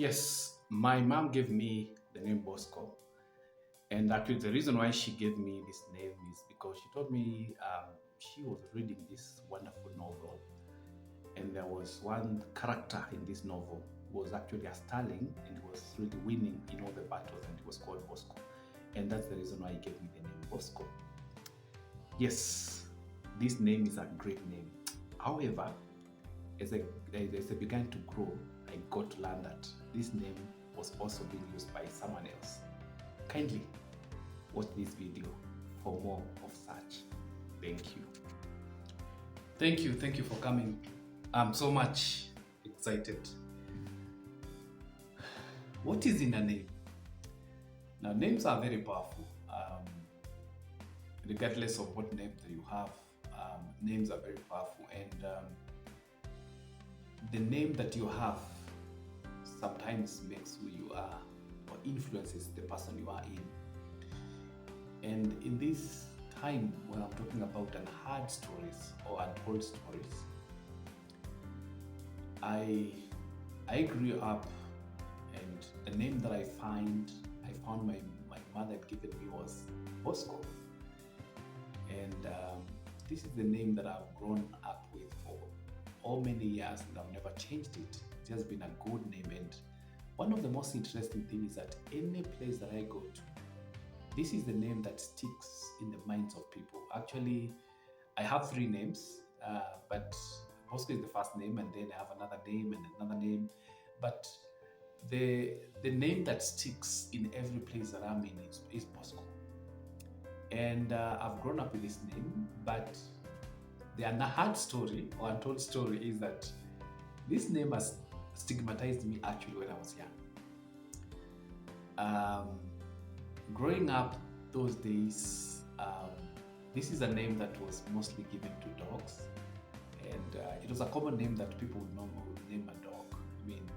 Yes, my mom gave me the name Bosco. And actually, the reason why she gave me this name is because she told me she was reading this wonderful novel. And there was one character in this novel who was actually a Starling and he was really winning in all the battles, and he was called Bosco. And that's the reason why he gave me the name Bosco. Yes, this name is a great name. However, as I began to grow, I got to learn that this name was also being used by someone else. Kindly watch this video for more of such. Thank you. Thank you for coming. I'm so much excited. What is in a name? Now, names are very powerful. Regardless of what name that you have, names are very powerful. And the name that you have sometimes makes who you are or influences the person you are in. And in this time when I'm talking about unheard stories or untold stories, I grew up, and the name that I found my mother had given me was Bosco. And this is the name that I've grown up with for all many years, and I've never changed it. It has been a good name. And one of the most interesting things is that any place that I go to, this is the name that sticks in the minds of people. Actually, I have three names, but Bosco is the first name, and then I have another name and another name. But the name that sticks in every place that I'm in is Bosco. And I've grown up with this name, but the unheard story or untold story is that this name has stigmatized me actually when I was young. Growing up those days, this is a name that was mostly given to dogs, and it was a common name that people would normally name a dog. I mean,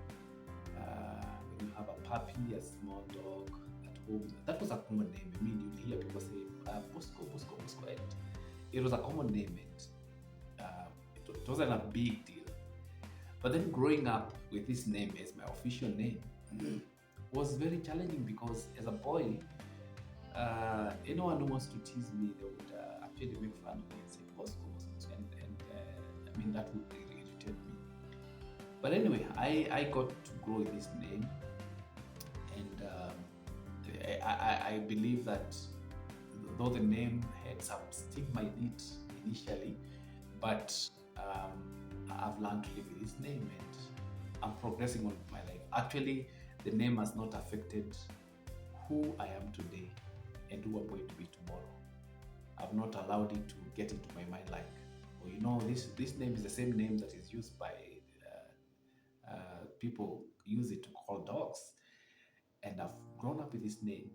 when you have a puppy, a small dog at home, that was a common name. I mean, you'll hear people say Bosco, Bosco, Bosco, and it was a common name, and it wasn't a big deal. But then growing up with this name as my official name was very challenging, because as a boy, anyone who wants to tease me, they would actually make fun of me and say Bosco, Bosco, and I mean, that would really irritate me. But anyway, I got to grow with this name, and I believe that though the name had some stigma in it initially, but I've learned to live with this name, and I'm progressing on with my life. Actually, the name has not affected who I am today and who I'm going to be tomorrow. I've not allowed it to get into my mind like, oh, you know, this name is the same name that is used by people use it to call dogs, and I've grown up with this name.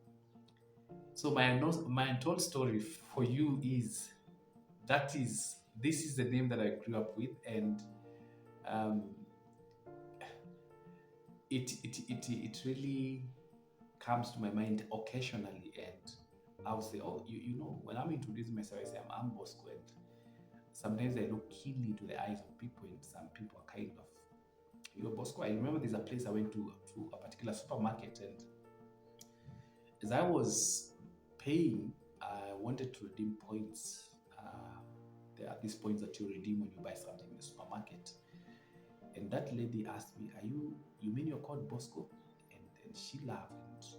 So my untold story for you is this is the name that I grew up with, and um, it really comes to my mind occasionally, and I'll say, oh, you know, when I'm introducing myself, I say I'm Bosco, and sometimes I look keenly into the eyes of people, and some people are kind of, you know, Bosco. I remember there's a place I went to a particular supermarket, and as I was paying, I wanted to redeem points. There are these points that you redeem when you buy something in the supermarket. And that lady asked me, you mean you're called Bosco? And she laughed,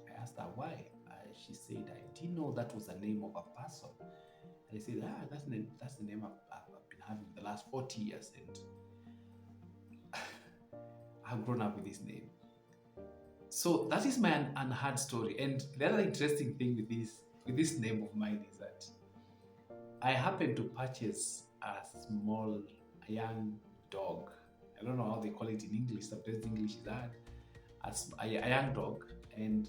and I asked her why. She said, I didn't know that was the name of a person. And I said, that's the name I've been having the last 40 years, and I've grown up with this name. So that is my unheard story. And the other interesting thing with this name of mine is that I happened to purchase a young dog. I don't know how they call it in English. Sometimes English is hard. As a young dog, and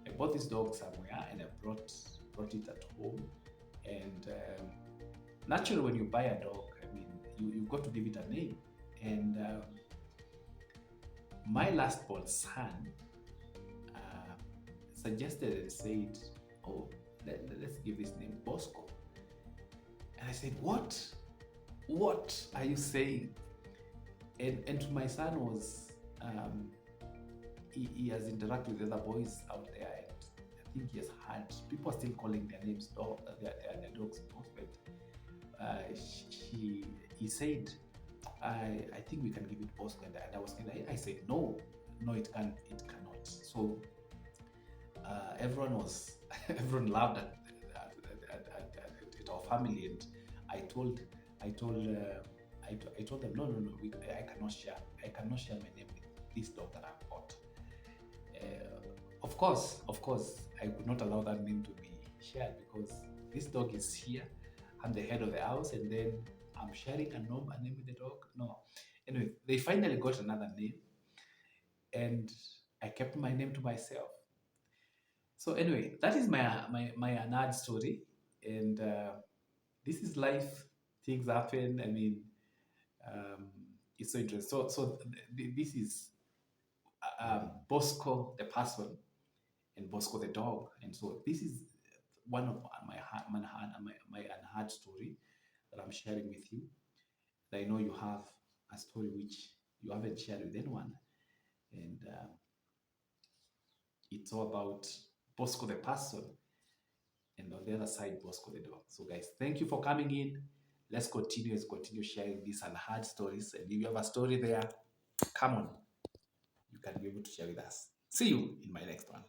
I bought this dog somewhere, and I brought it at home. And naturally, when you buy a dog, I mean, you've got to give it a name. And my last born son suggested and said, oh, let's give this name Bosco. And I said, what are you saying? And to my son was he has interacted with other boys out there, and I think he has had people are still calling their names their dogs Prospect. He said, I think we can give it Bosco, and I was and I said no, no, it cannot. So everyone was everyone laughed at our family, and I told I told I told them no, I cannot share my name with this dog that I've got. Of course, I could not allow that name to be shared because this dog is here. I'm the head of the house, and then I'm sharing a name with the dog. No. Anyway, they finally got another name, and I kept my name to myself. So anyway, that is my Anad story, and this is life. Things happen. I mean, um, it's so interesting. This is Bosco the person and Bosco the dog, and so this is one of my unheard story that I'm sharing with you. I know you have a story which you haven't shared with anyone, and it's all about Bosco the person, and on the other side, Bosco the dog. So, guys, thank you for coming in. Let's continue sharing these unheard stories. And if you have a story there, come on, you can be able to share with us. See you in my next one.